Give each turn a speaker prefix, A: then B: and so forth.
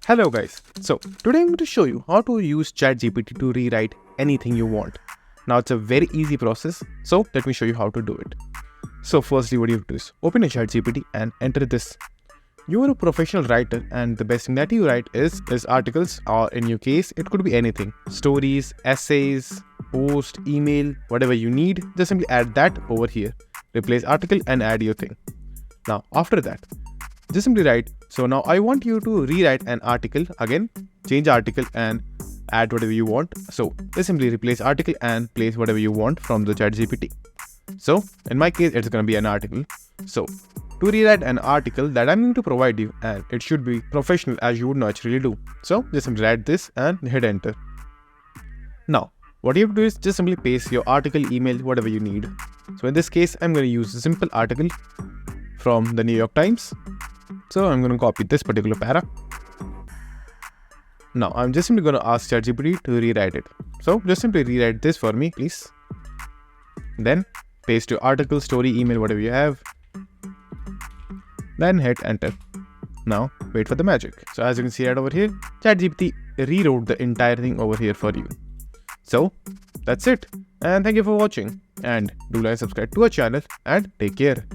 A: Hello guys, so today I'm going to show you how to use ChatGPT to rewrite anything you want. Now it's a very easy process, so let me show you how to do it. So firstly what you have to do is open a ChatGPT and enter this. You are a professional writer and the best thing that you write is articles, or in your case it could be anything. Stories, essays, post, email, whatever you need, just simply add that over here. Replace article and add your thing. Now after that, just simply write, so now I want you to rewrite an article. Again, change article and add whatever you want. So just simply replace article and place whatever you want from the ChatGPT. So in my case, it's going to be an article. So to rewrite an article that I'm going to provide you, and it should be professional as you would naturally do. So just simply write this and hit enter. Now what you have to do is just simply paste your article, email, whatever you need. So in this case, I'm going to use a simple article from the New York Times. So I'm going to copy this particular para. Now I'm just simply going to ask ChatGPT to rewrite it. So just simply rewrite this for me, please. Then paste your article, story, email, whatever you have. Then hit enter. Now wait for the magic. So as you can see right over here, ChatGPT rewrote the entire thing over here for you. So that's it. And thank you for watching. And do like, subscribe to our channel and take care.